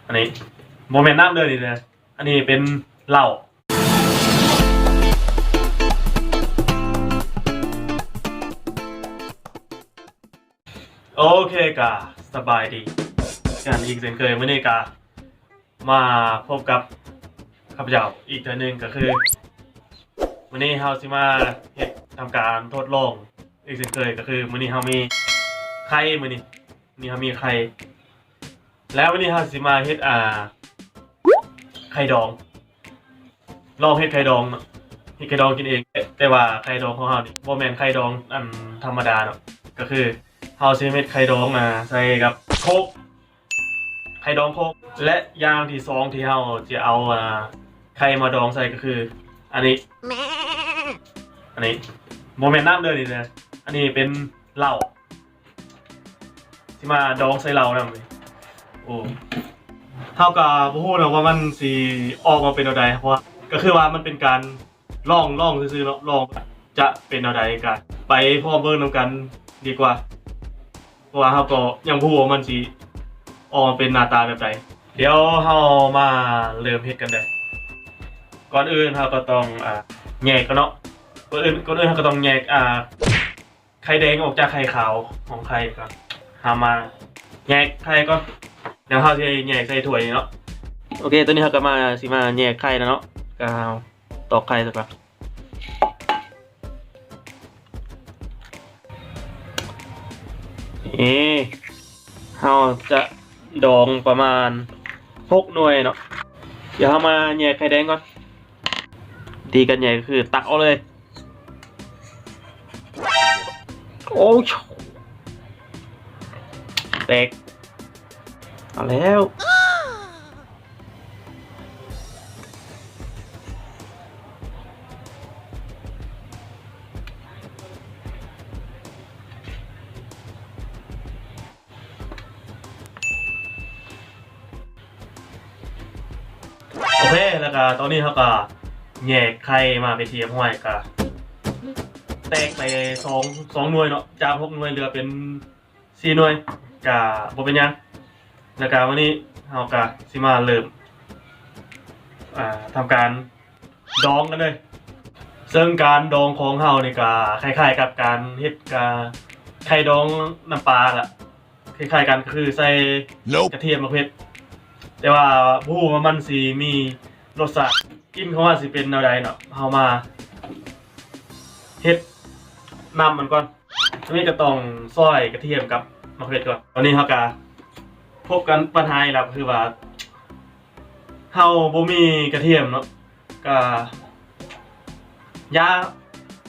อันนี้โมเมนต์น้ำเดินนี่นะอันนี้เป็นเหล้าโอเคกะสบายดีงานอีกเช่นเคยวันนี้กะมาพบกับข้าพเจ้าอีกเทื่อนึงก็คือวันนี้เฮาสิมาเฮ็ดทำการทดลองอีกเช่นเคยก็คือวันนี้เฮามีไข่มื้อนี้เฮามีไข่แล้ววันนี้เฮาสิมาเฮ็ดไข่ดองลองเฮ็ดไข่ดองเนาะเฮ็ดไข่ดองกินเองแต่ว่าไข่ดองของเฮานี่บ่แม่นไข่ดองอันธรรมดาเนาะก็คือเฮาสิเฮ็ดไข่ดองใส่กับโคกไข่ดองโคกและอย่างที่สองที่เฮาจะเอาไข่มาดองใส่ก็คืออันนี้โมเมนต์น้ำเดินนี่นะอันนี้เป็นเหล้าที่มาดองใส่เหล้านะโอ้เท่ากับพูดนะว่ามันสีออกมาเป็นอะไรเพราะว่าก็คือว่ามันเป็นการลองซื้อๆลองจะเป็นอะไรกันไปพ่อเบิ้งนำกันดีกว่าเพราะว่าเขาก็ยังพูดว่ามันสีออกมาเป็นหน้าตาแบบไหนเดี๋ยวเรามาเริ่มเฮ็ดกันเลยก่อนอื่นเราก็ต้องแยกกันเนาะก่อนอื่นเราก็ต้องแยกไข่แดงออกจากไข่ขาวของไข่ก่อนหามาแยกไข่ก่อนเดี๋ยวเราจะแยกใส่ถ้วยเนาะโอเคตอนนี้เราก็มาแยกไข่แล้วเนาะก็ตอกไข่สักก่อนเราจะดองประมาณ6 หน่วยเนาะเดี๋ยวเรามาแยกไข่แดงก่อนดีกันใหญ่ก็คือตักเอาเลยโอ้แตกเอาแล้วโอเคแล้วก็ตอนนี้เขาก็แยกไข่มาไปเทียมห้อยก็แตกไปสองหน่วยเนาะจาก6 หน่วยเหลือเป็น4 หน่วยก็บ่เป็นยังแล้วก็วันนี้เราก็สิมาเริ่มทำการดองกันเลยซึ่งการดองของเรานี่ก็คล้ายๆกับการเฮ็ดไข่ดองน้ำปลาอะคล้ายๆกันคือใส่กระเทียมมะเขือแต่ว่าผู้ว่ามันสิมีรสชาติกินของมันสิเป็นแนวใดเนาะเฮามาเฮ็ดน้ำมันก่อนทีนี้ก็ต้องซอยกระเทียมกับมะเขือก่อนตอนนี้เฮาก็พบกันปัญหาแล้วคือว่าเฮาบ่มีกระเทียมเนาะก็ยา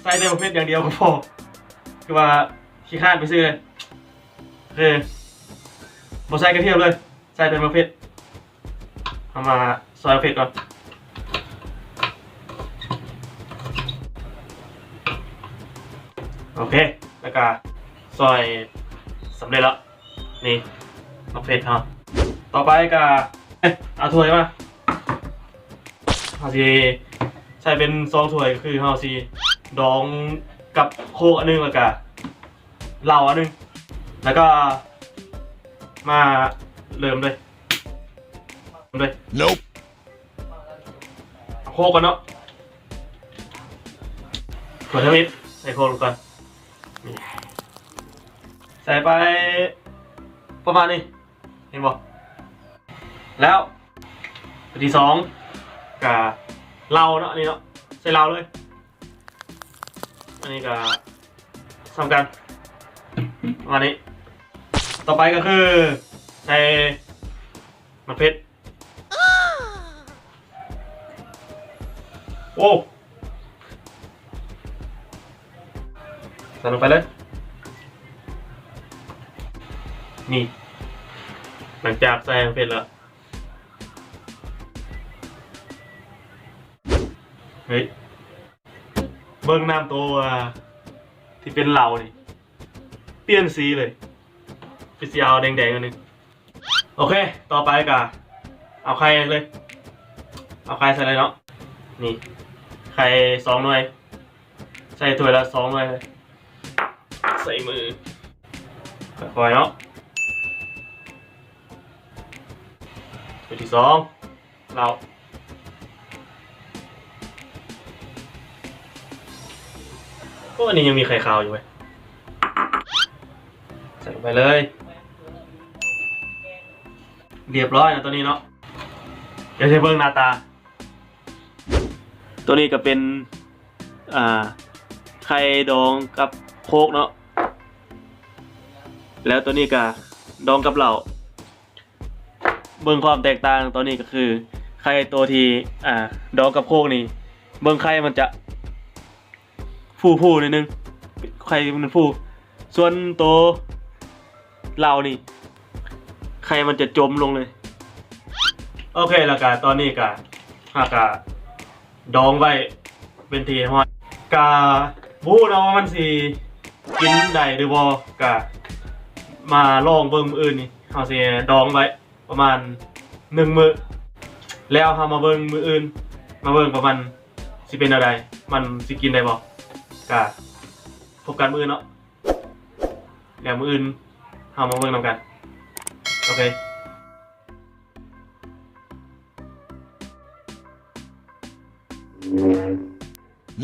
ใส่ในมะเขืออย่างเดียวก็พอคือว่าขี้ข้านไปซื้อเลยคือบ่ใส่กระเทียมเลยใส่แต่มะเขือเอามาซอยมะเขือก่อนโอเคแล้วก็ซอยสำเร็จแล้วนี่มะเขือครับต่อไปก็เอาถ้วยมาเอาสิใส่เป็น2 ถ้วยคือเอาสิดองกับโคกอันนึงแล้วก็เหล้าอันนึงแล้วก็มาเริ่มเลยNope โคกกันเนาะขวดทมิตใส่โคกลงก่อนใส่ไปประมาณนี้เห็นบ่แล้วที่2กับเหล้าเนาะอันนี้เนาะใส่เหล้าเลยอันนี้ก็ทำกันประมาณนี้ต่อไปก็คือใส่มะเขือโอ้ใส่ลงไปเลยนี่หลังจากใส่มะเขือแล้วเฮ้ยเบิ้งน้ำตัวที่เป็นเหลานี่เปลี่ยนสีเลยเป็นสีแดงๆอันนึงโอเคต่อไปก็เอาไข่เลยเอาไข่ใส่เลยเนาะนี่ไข่2 หน่วยใส่ถ้วยละ2 หน่วยเลยใส่มือค่อยๆเนาะ ตัวที่สองเราก็อันนี้ยังมีไข่ขาวอยู่ไหมใส่ลงไปเลยเรียบร้อยนะตัวนี้เนาะเดี๋ยวจะเบิ่งหน้าตาตัวนี้ก็เป็นไข่ดองกับโคกเนาะแล้วตัวนี้ก็ดองกับเหล้าเบิ่งความแตกต่างตัวนี้ก็คือไข่ตัวที่ดองกับโคกนี่เบิ่งไข่มันจะฟูนิดนึงไข่มันฟูส่วนตัวเหล้านี่ไข่มันจะจมลงเลยโอเคแล้วก็ตอนนี้ก็หากะดองไว้เป็นทีห้อยกะบูเนาะว่ามันสิกินได้หรือบ่กะมาลองเบิ่งมื้ออื่นนี่เฮาสิดองไว้ประมาณ1 มื้อแล้วเฮามาเบิ่งมื้ออื่นมาเบิ่งประมาณสิเป็นอะไรมันสิกินได้บ่กะพบกันมื้ออื่นเนาะแล้วมื้ออื่นเฮามาเบิ่งนำกันโอเค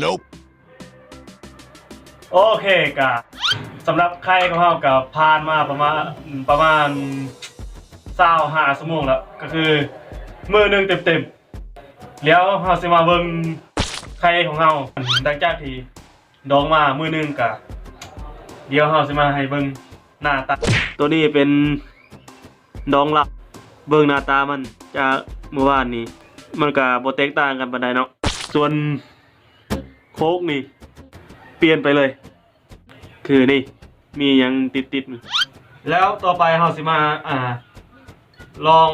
Nope โอเคกะสำหรับไข่ของเรากับผ่านมาประมาณ25 ชั่วโมงแล้วก็คือมื้อนึงเต็มแล้วเราสิมาเบิ่งไข่ของเราหลังจากที่ดองมามื้อนึงกะเดี๋ยวเราสิมาให้เบิ่งหน้าตาตัวนี้เป็นดองละเบิ่งหน้าตามันจากเมื่อวานนี้มันก็บ่แตกต่างกันปานใดเนาะส่วนโคกนี่เปลี่ยนไปเลยคือนี่มียังติดแล้วต่อไปเราสิมาลอง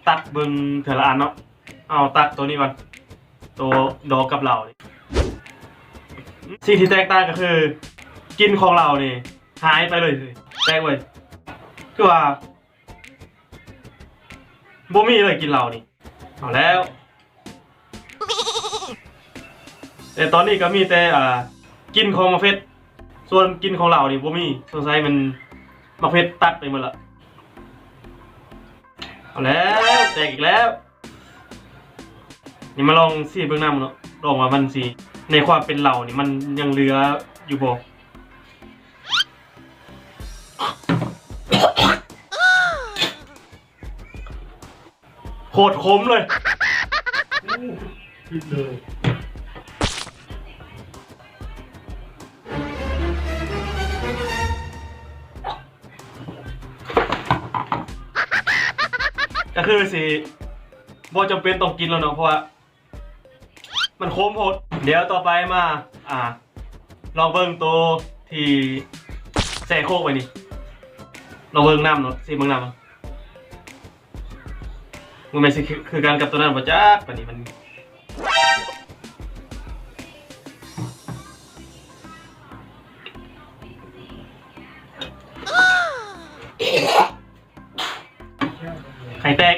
ตัดเบิ่งเถอะละอันเนาะเอาตัดตัวนี้ก่อนตัวดอกกับเหล่านี่สิ่งที่แตกต่างก็คือกินของเรานี่หายไปเลยแตกเลยคือว่าบ่มีเลยกินเหล่านี่เอาแล้วแต่ตอนนี้ก็มีแต่กินของมะเฟ็ดส่วนกินของเรานี่บ่มีสงสัยมันมะเฟ็ดตัดไปหมดละเอาแล้วแตกอีกแล้วนี่มาลองสิเบิ่งน้ำเนาะลองว่ามันสิในความเป็นเรานี่มันยังเหลืออยู่บ่โคตรขมเลยพิดเลยก็คือสิบ่จำเป็นต้องกินแล้วเนาะเพราะว่ามันโค้งโพดเดี๋ยวต่อไปมาลองเบิ่งตัวที่แส่โคกไปนี่ลองเบิ่งน้ำเนาะสิเบิ่งน้ำมันไม่ใช่คือการกับตัวนั้นบ่จักปานนี้มันไข่แตก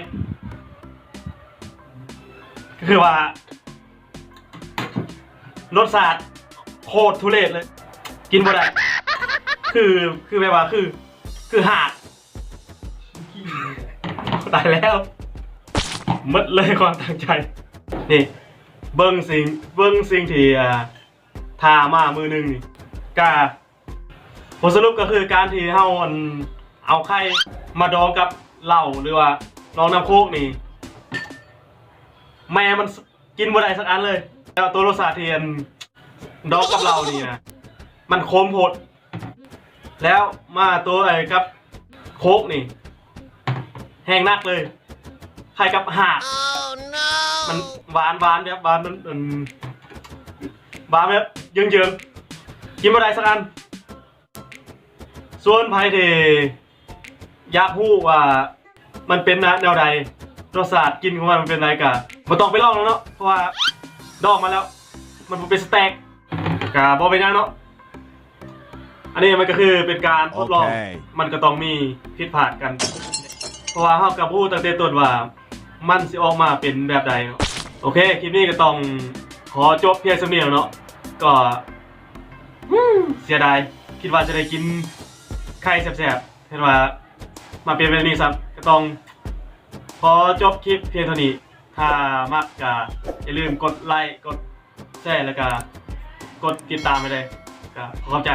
ก็คือว่ารสชาติโคตรทุเรศเลยกินบ่ได้คือแบบว่าคือหาดตายแล้วหมดเลยความตั้งใจนี่เบิ้งสิ่งที่ทามามือหนึ่งนี่ก็ผลสรุปก็คือการที่เฮาเอาไข่มาดองกับเหล้าหรือว่าดองน้ำโคกนี่แม่มันกินบ่ได้สักอันเลยแล้วตัวรสชาติที่ดองกับเหล้านี่นะมันโคมโหดแล้วมาตัวไอ้กับโคกนี่แห้งนักเลยไข่กับห่ามันหวานแบบหวานมันหวานแบบเยิ้งกินบ่ได้สักอันส่วนไผ่ที่อยากรู้ว่ามันเป็นแนวใดรสชาติกินของมันเป็นไรกะบ่ต้องไปลองแล้วเนาะเพราะว่าดองมาแล้วมันเป็นสเต็กกะบ่เป็นยังเนาะอันนี้มันก็คือเป็นการทดลองมันก็ต้องมีผิดพลาดกันเพราะว่าเฮากับผู้ตั้งแต่ต้นว่ามันสิออกมาเป็นแบบใดโอเคคลิปนี้ก็ต้องขอจบเพียงเท่านี้เนาะก็เสียดายคิดว่าจะได้กินไข่แซ่บๆเห็นว่ามาเป็นแบบนี้ซ้ำก็ต้อง ขอจบคลิปเพียงเท่านี้ ถ้ามักก็อย่าลืมกดไลค์กดแชร์แล้วก็กดติดตามไปเลยก็ขอบใจ